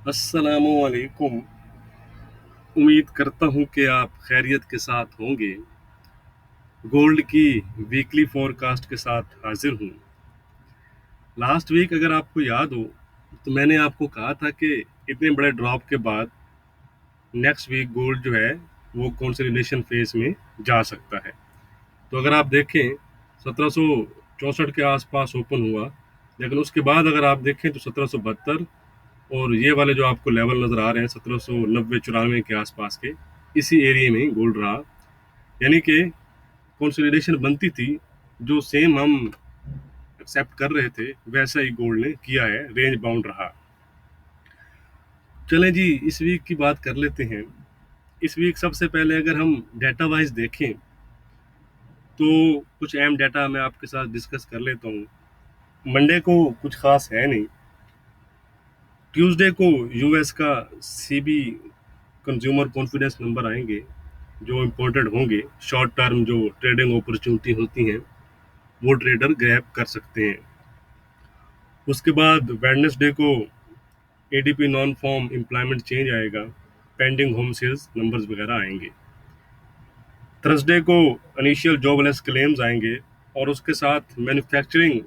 अस्सलामुअलैकुम। उम्मीद करता हूँ कि आप खैरियत के साथ होंगे। गोल्ड की वीकली फोरकास्ट के साथ हाजिर हूँ। लास्ट वीक अगर आपको याद हो तो मैंने आपको कहा था कि इतने बड़े ड्रॉप के बाद नेक्स्ट वीक गोल्ड जो है वो कंसोलिडेशन फेज में जा सकता है। तो अगर आप देखें 1764 के आसपास ओपन हुआ, लेकिन उसके बाद अगर आप देखें तो 1772 और ये वाले जो आपको लेवल नज़र आ रहे हैं 1790-94 के आसपास के, इसी एरिया में गोल्ड रहा। यानी कि कंसोलिडेशन बनती थी, जो सेम हम एक्सेप्ट कर रहे थे वैसा ही गोल्ड ने किया है, रेंज बाउंड रहा। चलें जी, इस वीक की बात कर लेते हैं। इस वीक सबसे पहले अगर हम डेटा वाइज देखें तो कुछ अहम डेटा मैं आपके साथ डिस्कस कर लेता हूँ। मंडे को कुछ खास है नहीं। ट्यूसडे को यूएस का सीबी कंज्यूमर कॉन्फिडेंस नंबर आएंगे, जो इम्पोर्टेंट होंगे। शॉर्ट टर्म जो ट्रेडिंग अपॉर्चुनिटी होती हैं वो ट्रेडर ग्रैब कर सकते हैं। उसके बाद वेडनेसडे को ADP non farm employment change आएगा, पेंडिंग होम सेल्स नंबर्स वगैरह आएंगे। थर्सडे को इनिशियल जॉबलेस क्लेम्स आएंगे और उसके साथ मैन्युफैक्चरिंग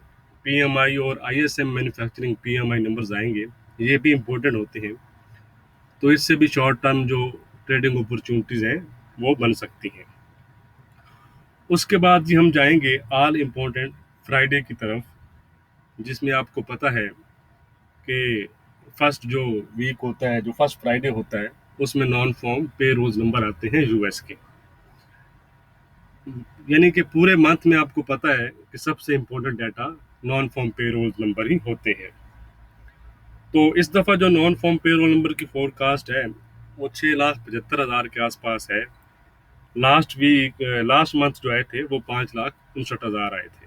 पीएमआई और आईएसएम मैन्युफैक्चरिंग पीएमआई नंबर्स आएंगे। ये भी इम्पोर्टेंट होते हैं, तो इससे भी शॉर्ट टर्म जो ट्रेडिंग अपॉर्चुनिटीज़ हैं वो बन सकती हैं। उसके बाद जी हम जाएंगे ऑल इम्पोर्टेंट फ्राइडे की तरफ, जिसमें आपको पता है कि फर्स्ट जो वीक होता है, जो फर्स्ट फ्राइडे होता है, उसमें नॉन फॉर्म पे रोज नंबर आते हैं यूएस के। यानी कि पूरे मंथ में आपको पता है कि सबसे इम्पोर्टेंट डाटा नॉन फॉर्म पे रोज नंबर ही होते हैं। तो इस दफ़ा जो नॉन फॉर्म पे रोल नंबर की फोरकास्ट है वो 6,75,000 के आसपास है। लास्ट मंथ जो आए थे वो 5,59,000 आए थे।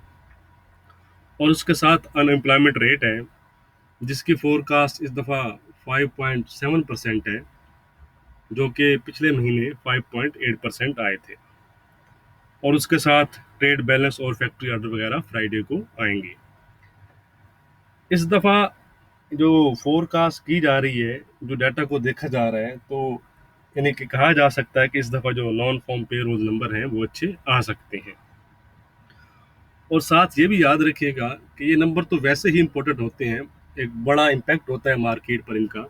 और उसके साथ अनएम्प्लॉयमेंट रेट है, जिसकी फोरकास्ट इस दफ़ा 5.7% है, जो कि पिछले महीने 5.8% आए थे। और उसके साथ ट्रेड बैलेंस और फैक्ट्री ऑर्डर वगैरह फ्राइडे को आएंगे। इस दफ़ा जो फोरकास्ट की जा रही है, जो डाटा को देखा जा रहा है, तो यानी कि कहा जा सकता है कि इस दफ़ा जो नॉन फॉर्म पे रोज नंबर हैं वो अच्छे आ सकते हैं। और साथ ये भी याद रखिएगा कि ये नंबर तो वैसे ही इम्पोर्टेंट होते हैं, एक बड़ा इम्पैक्ट होता है मार्केट पर इनका।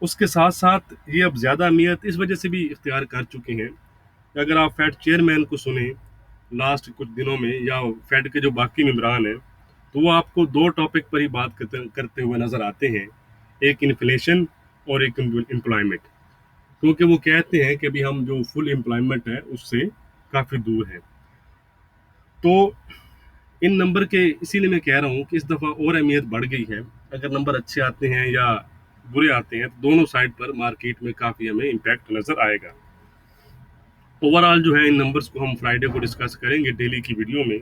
उसके साथ साथ ये अब ज़्यादा अहमियत इस वजह से भी इख्तियार कर चुके हैं कि अगर आप फेड चेयरमैन को सुने लास्ट कुछ दिनों में, या फेड के जो बाकी मेंबरान हैं, तो वो आपको दो टॉपिक पर ही बात करते हुए नज़र आते हैं, एक इन्फ्लेशन और एक एम्प्लॉयमेंट। क्योंकि वो कहते हैं कि अभी हम जो फुल एम्प्लॉयमेंट है उससे काफ़ी दूर है। तो इन नंबर के इसीलिए मैं कह रहा हूँ कि इस दफ़ा और अहमियत बढ़ गई है। अगर नंबर अच्छे आते हैं या बुरे आते हैं तो दोनों साइड पर मार्केट में काफ़ी हमें इम्पैक्ट नज़र आएगा। ओवरऑल जो है इन नंबर्स को हम फ्राइडे को डिस्कस करेंगे डेली की वीडियो में।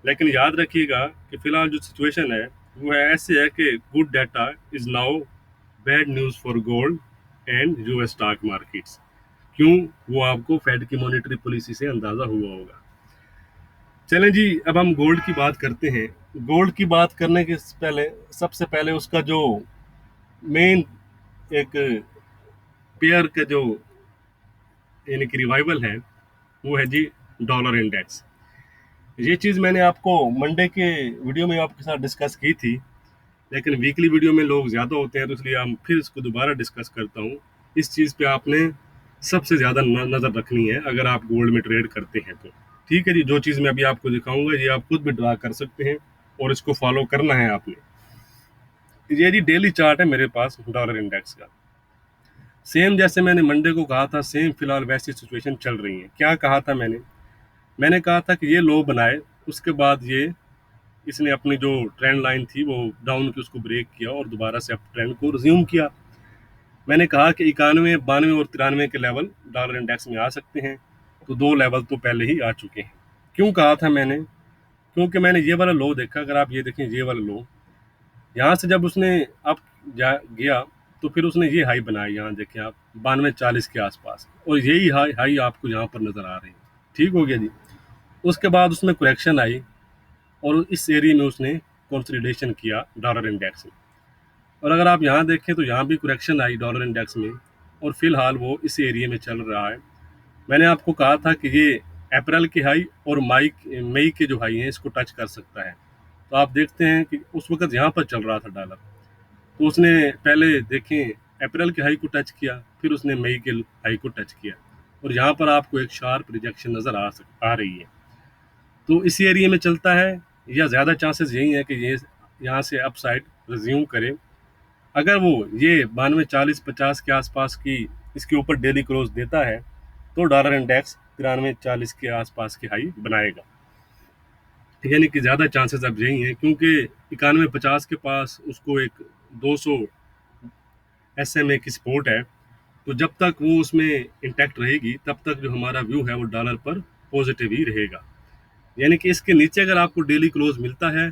लेकिन याद रखिएगा कि फ़िलहाल जो सिचुएशन है वो है ऐसे है कि good data is now bad news for gold and US stock markets. क्यों? वो आपको फेड की मॉनेटरी पॉलिसी से अंदाज़ा हुआ होगा। चलें जी, अब हम गोल्ड की बात करते हैं। गोल्ड की बात करने के पहले सबसे पहले उसका जो मेन एक पेयर का जो यानी कि रिवाइवल है वो है जी डॉलर इंडेक्स। ये चीज़ मैंने आपको मंडे के वीडियो में आपके साथ डिस्कस की थी, लेकिन वीकली वीडियो में लोग ज़्यादा होते हैं तो इसलिए हम फिर इसको दोबारा डिस्कस करता हूँ। इस चीज़ पे आपने सबसे ज़्यादा नज़र रखनी है अगर आप गोल्ड में ट्रेड करते हैं तो। ठीक है जी, जो चीज़ मैं अभी आपको दिखाऊंगा ये आप खुद भी ड्रा कर सकते हैं और इसको फॉलो करना है आपने। ये जी डेली चार्ट है मेरे पास डॉलर इंडेक्स का। सेम जैसे मैंने मंडे को कहा था, सेम फिलहाल वैसी सिचुएशन चल रही है। क्या कहा था मैंने कहा था कि ये लो बनाए, उसके बाद ये इसने अपनी जो ट्रेंड लाइन थी वो डाउन की उसको ब्रेक किया और दोबारा से अप ट्रेंड को रिज्यूम किया। मैंने कहा कि 91, 92 और 93 के लेवल डॉलर इंडेक्स में आ सकते हैं। तो दो लेवल तो पहले ही आ चुके हैं। क्यों कहा था मैंने? क्योंकि मैंने ये वाला लो देखा। अगर आप ये देखें, ये वाला लो यहाँ से जब उसने अप गया तो फिर उसने ये हाई बनाया, यहाँ देखें आप 92-40 के आसपास, और यही हाई हाई आपको यहाँ पर नज़र आ रही है। ठीक हो गया जी। उसके बाद उसमें करेक्शन आई और इस एरिया में उसने कंसोलिडेशन किया डॉलर इंडेक्स में। और अगर आप यहाँ देखें तो यहाँ भी करेक्शन आई डॉलर इंडेक्स में, और फिलहाल वो इस एरिया में चल रहा है। मैंने आपको कहा था कि ये अप्रैल के हाई और मई के जो हाई हैं इसको टच कर सकता है। तो आप देखते हैं कि उस वक्त यहाँ पर चल रहा था डॉलर, तो उसने पहले देखें अप्रैल के हाई को टच किया, फिर उसने मई के हाई को टच किया, और यहाँ पर आपको एक शार्प रिजेक्शन नज़र आ रही है। तो इसी एरिया में चलता है, या ज़्यादा चांसेस यही है कि ये यहाँ से अपसाइड रिज्यूम करे। अगर वो ये 92 40 50 के आसपास की इसके ऊपर डेली क्लोज देता है तो डॉलर इंडेक्स 93 40 के आसपास की हाई बनाएगा। यानी कि ज़्यादा चांसेस अब यही हैं, क्योंकि 91 50 के पास उसको एक 200 SMA की सपोर्ट है। तो जब तक वो उसमें इंटैक्ट रहेगी तब तक जो हमारा व्यू है वो डॉलर पर पॉजिटिव ही रहेगा। यानी कि इसके नीचे अगर आपको डेली क्लोज मिलता है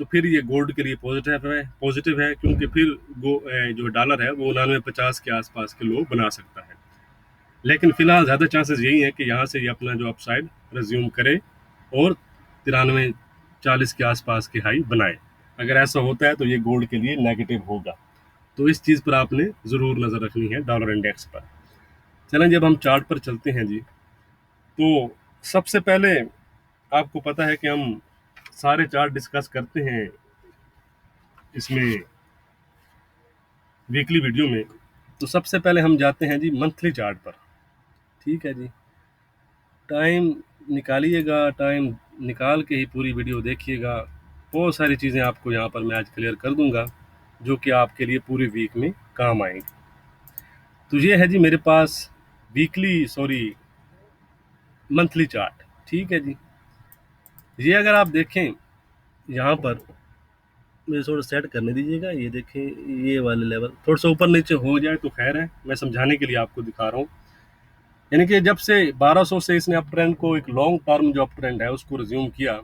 तो फिर ये गोल्ड के लिए पॉजिटिव है, क्योंकि फिर जो डॉलर है वो 99 50 के आसपास के लो बना सकता है। लेकिन फिलहाल ज़्यादा चांसेस यही है कि यहाँ से ये अपना जो अपसाइड रिज्यूम करे और 93 40 के आसपास की हाई बनाए। अगर ऐसा होता है तो ये गोल्ड के लिए नेगेटिव होगा। तो इस चीज़ पर आपने ज़रूर नज़र रखनी है डॉलर इंडेक्स पर। चलें जब हम चार्ट पर चलते हैं जी, तो सबसे पहले आपको पता है कि हम सारे चार्ट डिस्कस करते हैं इसमें वीकली वीडियो में। तो सबसे पहले हम जाते हैं जी मंथली चार्ट पर। ठीक है जी, टाइम निकालिएगा, टाइम निकाल के ही पूरी वीडियो देखिएगा। बहुत सारी चीज़ें आपको यहाँ पर मैं आज क्लियर कर दूंगा जो कि आपके लिए पूरे वीक में काम आएंगी। तो ये है जी मेरे पास मंथली चार्ट। ठीक है जी, ये अगर आप देखें यहाँ पर, मुझे थोड़ा सेट करने दीजिएगा, ये देखें ये वाले लेवल थोड़ा सा ऊपर नीचे हो जाए तो खैर है, मैं समझाने के लिए आपको दिखा रहा हूँ। यानी कि जब से 1200 से इसने अप ट्रेंड को, एक लॉन्ग टर्म जो अप ट्रेंड है उसको रिज्यूम किया,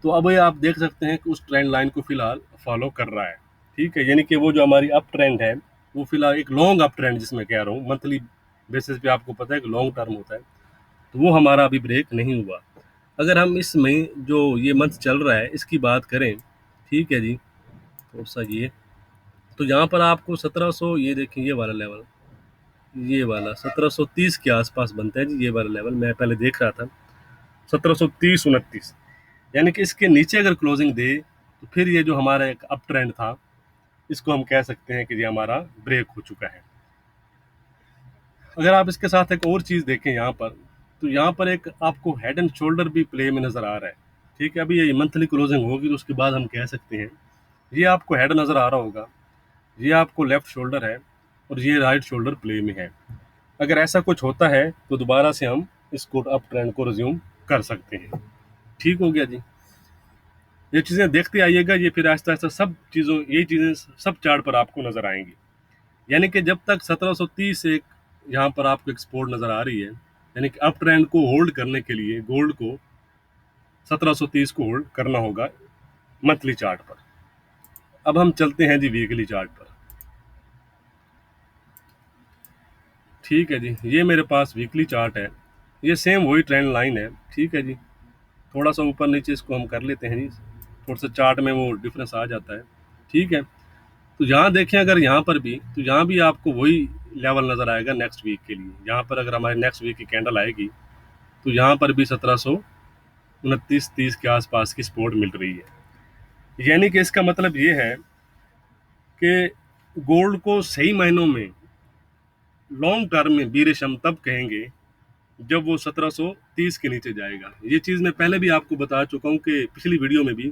तो अब ये आप देख सकते हैं कि उस ट्रेंड लाइन को फिलहाल फॉलो कर रहा है। ठीक है, यानी कि वो जो हमारी अप ट्रेंड है वो फिलहाल एक लॉन्ग अप ट्रेंड, जिसमें कह रहा हूँ मंथली बेसिस पे आपको पता है कि लॉन्ग टर्म होता है, तो वो हमारा अभी ब्रेक नहीं हुआ। अगर हम इसमें जो ये मंथ चल रहा है इसकी बात करें, ठीक है जी, थोड़ा सा ये, तो यहाँ पर आपको 1700, ये देखें ये वाला लेवल, ये वाला 1730 के आसपास बनता है जी, ये वाला लेवल मैं पहले देख रहा था 1730 29। यानी कि इसके नीचे अगर क्लोजिंग दे तो फिर ये जो हमारा एक अप ट्रेंड था इसको हम कह सकते हैं कि ये हमारा ब्रेक हो चुका है। अगर आप इसके साथ एक और चीज़ देखें यहाँ पर, तो यहाँ पर एक आपको हेड एंड शोल्डर भी प्ले में नज़र आ रहा है। ठीक है, अभी ये मंथली क्लोजिंग होगी तो उसके बाद हम कह सकते हैं, ये आपको हेड नज़र आ रहा होगा, ये आपको लेफ्ट शोल्डर है और ये राइट शोल्डर प्ले में है। अगर ऐसा कुछ होता है तो दोबारा से हम इसको अप ट्रेंड को रिज्यूम कर सकते हैं। ठीक हो गया जी, ये चीज़ें देखते आइएगा, ये फिर आहिस्ता आहिस्ता सब चीज़ों, यही चीज़ें सब चार्ट पर आपको नज़र आएंगी। यानी कि जब तक 1730 एक यहाँ पर आपको एक्सपोर्ट नज़र आ रही है, यानी कि अप ट्रेंड को होल्ड करने के लिए गोल्ड को 1730 को होल्ड करना होगा मंथली चार्ट पर। अब हम चलते हैं जी वीकली चार्ट पर। ठीक है जी, ये मेरे पास वीकली चार्ट है, ये सेम वही ट्रेंड लाइन है। ठीक है जी, थोड़ा सा ऊपर नीचे इसको हम कर लेते हैं जी, थोड़ा सा चार्ट में वो डिफरेंस आ जाता है। ठीक है, तो यहाँ देखें अगर यहाँ पर भी, तो यहाँ भी आपको वही लेवल नज़र आएगा नेक्स्ट वीक के लिए। यहाँ पर अगर हमारे नेक्स्ट वीक की कैंडल आएगी तो यहाँ पर भी 1729 30 के आसपास की सपोर्ट मिल रही है। यानी कि इसका मतलब ये है कि गोल्ड को सही मायनों में लॉन्ग टर्म में बीरिश हम तब कहेंगे जब वो 1730 के नीचे जाएगा। ये चीज़ मैं पहले भी आपको बता चुका हूँ कि पिछली वीडियो में भी,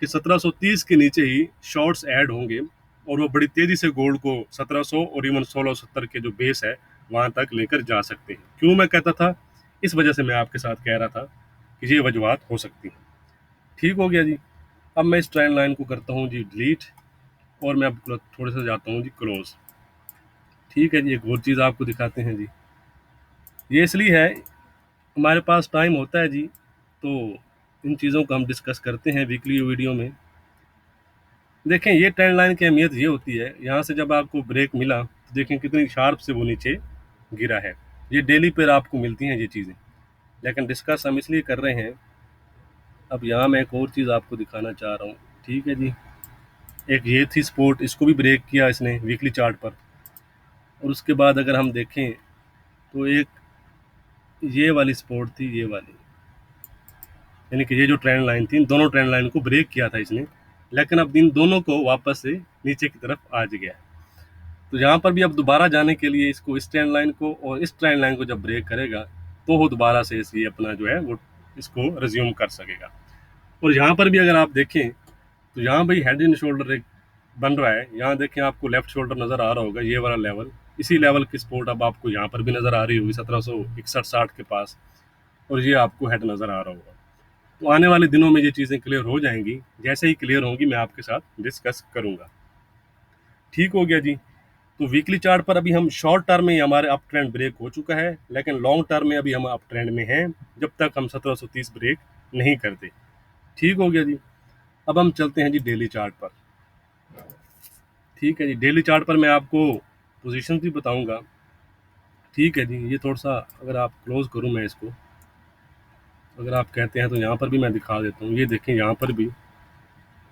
कि 1730 के नीचे ही शॉर्ट्स ऐड होंगे और वो बड़ी तेज़ी से गोल्ड को 1700 और इवन 1670 के जो बेस है वहाँ तक लेकर जा सकते हैं। क्यों मैं कहता था, इस वजह से मैं आपके साथ कह रहा था कि ये वजूहत हो सकती हैं। ठीक हो गया जी, अब मैं इस ट्रेंड लाइन को करता हूँ जी डिलीट, और मैं अब थोड़े से जाता हूँ जी क्लोज। ठीक है जी, एक और चीज़ आपको दिखाते हैं जी, ये इसलिए है हमारे पास टाइम होता है जी, तो इन चीज़ों को हम डिस्कस करते हैं वीकली वीडियो में। देखें ये ट्रेंड लाइन की अहमियत ये होती है, यहाँ से जब आपको ब्रेक मिला तो देखें कितनी शार्प से वो नीचे गिरा है। ये डेली पर आपको मिलती हैं ये चीज़ें, लेकिन डिस्कस हम इसलिए कर रहे हैं। अब यहाँ मैं एक और चीज़ आपको दिखाना चाह रहा हूँ। ठीक है जी, एक ये थी सपोर्ट, इसको भी ब्रेक किया इसने वीकली चार्ट पर। और उसके बाद अगर हम देखें तो एक ये वाली सपोर्ट थी, ये वाली, यानी कि ये जो ट्रेंड लाइन थी, इन दोनों ट्रेंड लाइन को ब्रेक किया था इसने, लेकिन अब इन दोनों को वापस से नीचे की तरफ आ गया। तो यहाँ पर भी अब दोबारा जाने के लिए इसको इस ट्रेंड लाइन को और इस ट्रेंड लाइन को जब ब्रेक करेगा तो वो दोबारा से ये अपना जो है वो इसको रिज्यूम कर सकेगा। और यहाँ पर भी अगर आप देखें तो यहाँ भाई हेड एंड शोल्डर एक बन रहा है। यहाँ देखें आपको लेफ्ट शोल्डर नज़र आ रहा होगा, ये वाला लेवल, इसी लेवल की सपोर्ट अब आपको यहाँ पर भी नज़र आ रही होगी 1761-60 के पास, और ये आपको हेड नज़र आ रहा होगा। तो आने वाले दिनों में ये चीज़ें क्लियर हो जाएंगी, जैसे ही क्लियर होंगी मैं आपके साथ डिस्कस करूँगा। ठीक हो गया जी। तो वीकली चार्ट पर अभी हम शॉर्ट टर्म में हमारे अप ट्रेंड ब्रेक हो चुका है, लेकिन लॉन्ग टर्म में अभी हम अप ट्रेंड में हैं जब तक हम 1730 ब्रेक नहीं करते। ठीक हो गया जी। अब हम चलते हैं जी डेली चार्ट पर। ठीक है जी, डेली चार्ट पर मैं आपको पोजीशन भी बताऊंगा। ठीक है जी, ये थोड़ा सा अगर आप क्लोज करूं मैं इसको, अगर आप कहते हैं तो यहाँ पर भी मैं दिखा देता हूँ। ये देखें यहाँ पर भी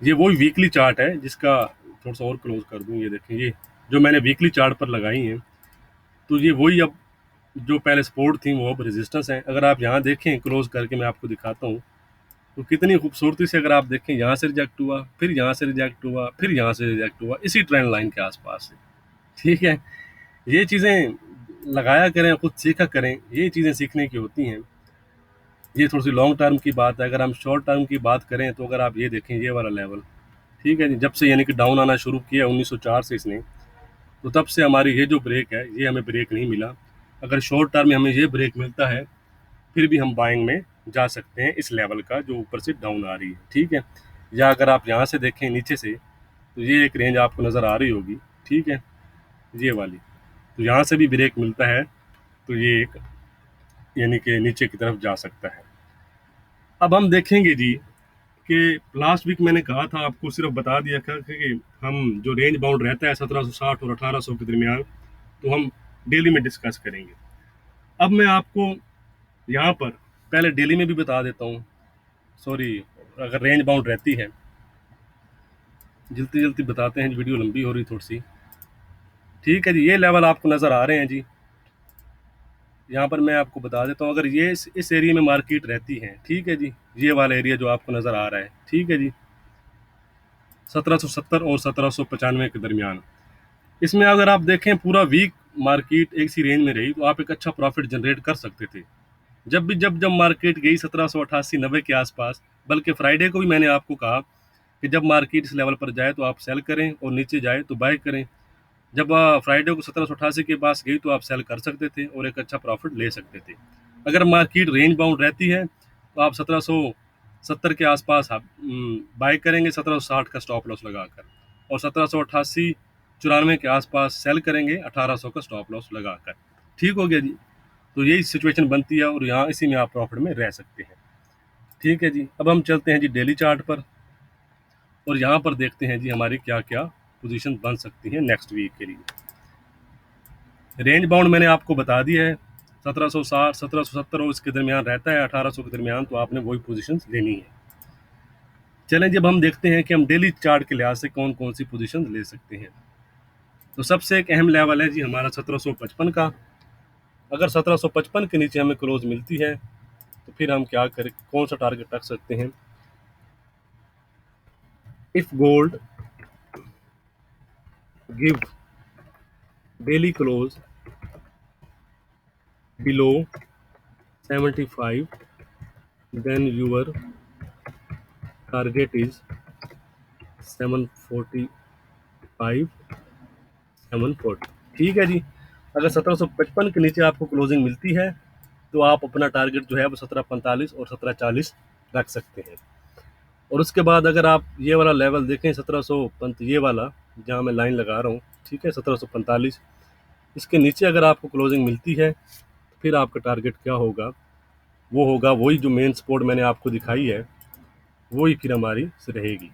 ये वही वीकली चार्ट है जिसका थोड़ा सा और क्लोज कर दूँ। ये देखें, ये जो मैंने वीकली चार्ट पर लगाई हैं, तो ये वही अब जो पहले सपोर्ट थी वो अब रेजिस्टेंस है। अगर आप यहाँ देखें क्लोज करके मैं आपको दिखाता हूँ, तो कितनी खूबसूरती से अगर आप देखें, यहाँ से रिजेक्ट हुआ, फिर यहाँ से रिजेक्ट हुआ, फिर यहाँ से रिजेक्ट हुआ, इसी ट्रेंड लाइन के आसपास से। ठीक है, ये चीज़ें लगाया करें, खुद सीखा करें, ये चीज़ें सीखने की होती हैं। ये थोड़ी सी लॉन्ग टर्म की बात है। अगर हम शॉर्ट टर्म की बात करें तो अगर आप ये देखें, ये वाला लेवल, ठीक है जी, जब से यानी कि डाउन आना शुरू किया 1904 से इसने, तो तब से हमारी ये जो ब्रेक है, ये हमें ब्रेक नहीं मिला। अगर शॉर्ट टर्म में हमें ये ब्रेक मिलता है, फिर भी हम बाइंग में जा सकते हैं इस लेवल का जो ऊपर से डाउन आ रही है। ठीक है, या अगर आप यहाँ से देखें नीचे से, तो ये एक रेंज आपको नज़र आ रही होगी। ठीक है, ये वाली, तो यहाँ से भी ब्रेक मिलता है तो ये एक यानी कि नीचे की तरफ जा सकता है। अब हम देखेंगे जी कि लास्ट वीक मैंने कहा था आपको, सिर्फ बता दिया था कि हम जो रेंज बाउंड रहता है 1760 और 1800 के दरमियान, तो हम डेली में डिस्कस करेंगे। अब मैं आपको यहाँ पर पहले डेली में भी बता देता हूँ, सॉरी, अगर रेंज बाउंड रहती है, जल्दी जल्दी बताते हैं, वीडियो लंबी हो रही थोड़ी सी। ठीक है जी, ये लेवल आपको नज़र आ रहे हैं जी। यहाँ पर मैं आपको बता देता हूँ, अगर ये इस एरिया में मार्केट रहती है, ठीक है जी, ये वाला एरिया जो आपको नज़र आ रहा है, ठीक है जी, 1770 और 1795 के दरमियान, इसमें अगर आप देखें पूरा वीक मार्केट एक सी रेंज में रही तो आप एक अच्छा प्रॉफिट जनरेट कर सकते थे। जब मार्केट गई 1788-90 के आसपास, बल्कि फ्राइडे को भी मैंने आपको कहा कि जब मार्केट इस लेवल पर जाए तो आप सेल करें और नीचे जाए तो बाय करें। जब फ्राइडे को 1788 के पास गई तो आप सेल कर सकते थे और एक अच्छा प्रॉफिट ले सकते थे। अगर मार्केट रेंज बाउंड रहती है तो आप 1770 के आसपास आप बाय करेंगे 1760 का स्टॉप लॉस लगाकर, और 1788-94 के आसपास सेल करेंगे 1800 का स्टॉप लॉस लगाकर। ठीक हो गया जी। तो यही सिचुएशन बनती है और यहाँ इसी में आप प्रॉफिट में रह सकते हैं। ठीक है जी। अब हम चलते हैं जी डेली चार्ट पर, और यहाँ पर देखते हैं जी हमारी क्या क्या पोजीशन बन सकती है नेक्स्ट वीक के लिए। रेंज बाउंड मैंने आपको बता दिया है, 1760, 1770 और इसके दरमियान रहता है, 1800 के दरमियान, तो आपने वही पोजीशन लेनी है। चलें, जब हम देखते हैं कि हम डेली चार्ट के लिहाज से कौन कौन सी पोजीशन ले सकते हैं, तो सबसे एक अहम लेवल है जी हमारा 1755 का। अगर 1755 के नीचे हमें क्लोज मिलती है तो फिर हम क्या करें, कौन सा टारगेट रख सकते हैं। If gold give daily close below 75, then your target is 745, 740। ठीक है जी। अगर 1755 के नीचे आपको क्लोजिंग मिलती है तो आप अपना टारगेट जो है वो 1745 और 1740 रख सकते हैं। और उसके बाद अगर आप ये वाला लेवल देखें 1700, ये वाला जहाँ मैं लाइन लगा रहा हूँ, ठीक है, 1745, इसके नीचे अगर आपको क्लोजिंग मिलती है तो फिर आपका टारगेट क्या होगा, वो होगा वही जो मेन सपोर्ट मैंने आपको दिखाई है, वही फिर हमारी रहेगी।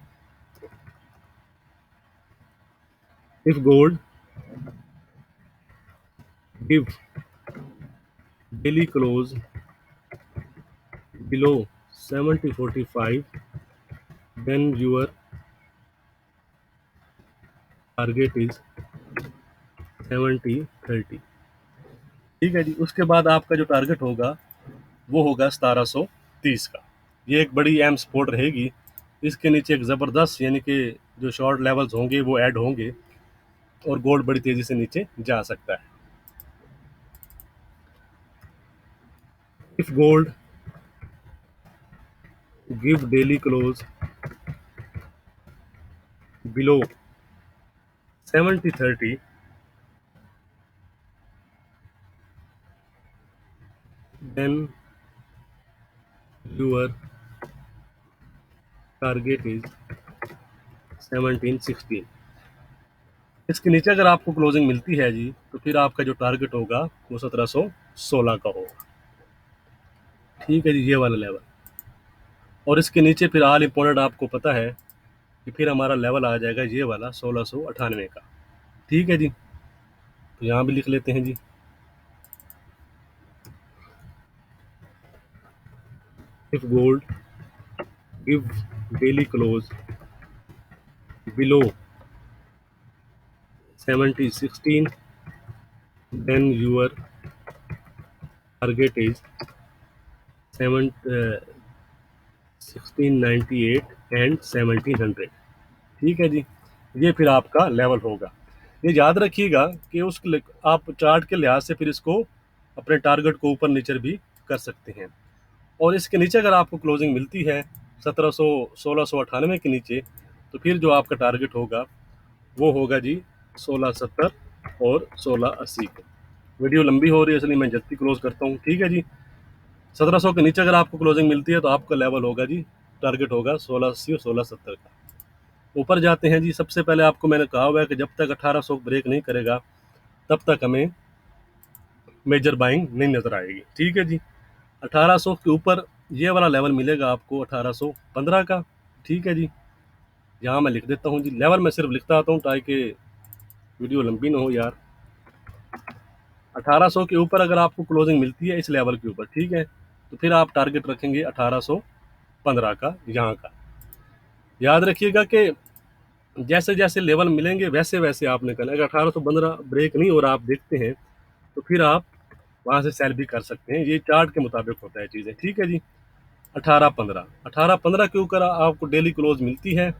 If gold give daily close below 7045, then your target is 70-30। ठीक है जी। उसके बाद आपका जो टारगेट होगा वो होगा 1730 का। ये एक बड़ी अहम सपोर्ट रहेगी। इसके नीचे एक ज़बरदस्त यानी कि जो शॉर्ट लेवल्स होंगे वो ऐड होंगे और गोल्ड बड़ी तेज़ी से नीचे जा सकता है। If gold give daily close below 70-30, then your target is 17-16। इसके नीचे अगर आपको क्लोजिंग मिलती है जी तो फिर आपका जो टारगेट होगा वो 1716 का होगा। ठीक है जी, ये वाला लेवल। और इसके नीचे फिर ऑल इम्पोर्टेंट आपको पता है कि फिर हमारा लेवल आ जाएगा ये वाला 1698 का। ठीक है जी, तो यहाँ भी लिख लेते हैं जी। If gold give daily close below 70-16, then your target is 1698 and 1700। ठीक है जी, ये फिर आपका लेवल होगा। ये याद रखिएगा कि उस आप चार्ट के लिहाज से फिर इसको अपने टारगेट को ऊपर नीचे भी कर सकते हैं। और इसके नीचे अगर आपको क्लोजिंग मिलती है 1698 के नीचे तो फिर जो आपका टारगेट होगा वो होगा जी 1670 और 1680 का। वीडियो लंबी हो रही है इसलिए मैं जल्दी क्लोज करता हूँ। ठीक है जी, 1700 के नीचे अगर आपको क्लोजिंग मिलती है तो आपका लेवल होगा जी, टारगेट होगा 1680 और 1670 का। ऊपर जाते हैं जी। सबसे पहले आपको मैंने कहा हुआ है कि जब तक 1800 ब्रेक नहीं करेगा तब तक हमें मेजर बाइंग नहीं नजर आएगी। ठीक है जी, 1800 के ऊपर ये वाला लेवल मिलेगा आपको 1815 का। ठीक है जी, यहाँ मैं लिख देता हूँ जी, लेवल मैं सिर्फ लिखता आता हूँ ताकि वीडियो लंबी ना हो यार। 1800 के ऊपर अगर आपको क्लोजिंग मिलती है इस लेवल के ऊपर, ठीक है, तो फिर आप टारगेट रखेंगे 1815 का यहाँ का। याद रखिएगा कि जैसे जैसे लेवल मिलेंगे वैसे वैसे आपने करना है। अगर 1815 ब्रेक नहीं हो रहा आप देखते हैं तो फिर आप वहाँ से सेल भी कर सकते हैं। ये चार्ट के मुताबिक होता है चीज़ें। ठीक है जी, 1815 के ऊपर आपको डेली क्लोज मिलती है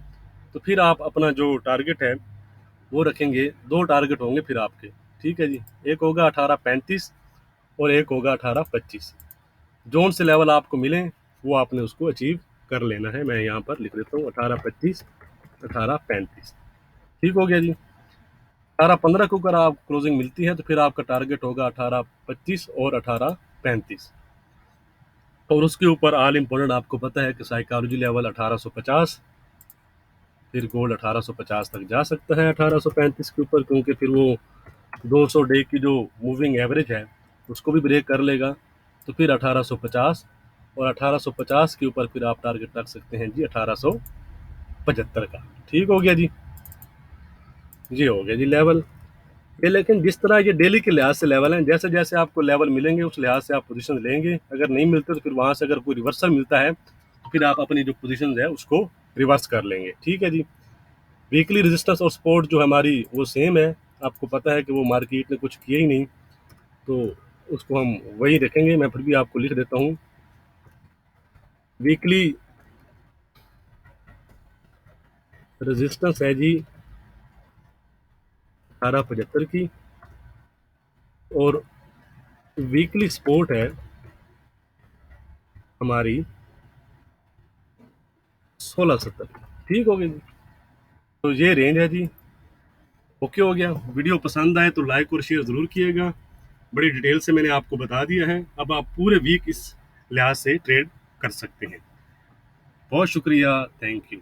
तो फिर आप अपना जो टारगेट है वो रखेंगे। दो टारगेट होंगे फिर आपके। ठीक है जी, एक होगा 1835 और एक होगा 1825। जोन से लेवल आपको मिले वो आपने उसको अचीव कर लेना है। मैं यहाँ पर लिख देता हूँ 1825 1835। ठीक हो गया जी। 1815 को अगर आप क्लोजिंग मिलती है तो फिर आपका टारगेट होगा 1825 और 1835। और उसके ऊपर ऑल इम्पोर्टेंट आपको पता है कि साइकोलॉजी लेवल 1850, फिर गोल्ड 1850 तक जा सकता है 1835 के ऊपर, क्योंकि फिर वो 200 डे की जो मूविंग एवरेज है उसको भी ब्रेक कर लेगा। तो फिर 1850 और 1850 के ऊपर फिर आप टारगेट रख सकते हैं जी 1875 का। ठीक हो गया जी, ये हो गया जी लेवल ये। लेकिन जिस तरह ये डेली के लिहाज से लेवल हैं, जैसे जैसे आपको लेवल मिलेंगे उस लिहाज से आप पोजीशन लेंगे। अगर नहीं मिलते तो फिर वहाँ से अगर कोई रिवर्सल मिलता है तो फिर आप अपनी जो पोजीशन है उसको रिवर्स कर लेंगे। ठीक है जी, वीकली रेजिस्टेंस और सपोर्ट जो हमारी वो सेम है। आपको पता है कि वो मार्केट ने कुछ किया ही नहीं तो उसको हम वही रखेंगे। मैं फिर भी आपको लिख देता हूँ, वीकली रेजिस्टेंस है जी 1875 की और वीकली सपोर्ट है हमारी 1670। ठीक हो गया जी, तो ये रेंज है जी। ओके हो गया। वीडियो पसंद आए तो लाइक और शेयर ज़रूर किएगा। बड़ी डिटेल से मैंने आपको बता दिया है। अब आप पूरे वीक इस लिहाज से ट्रेड कर सकते हैं। बहुत शुक्रिया, थैंक यू।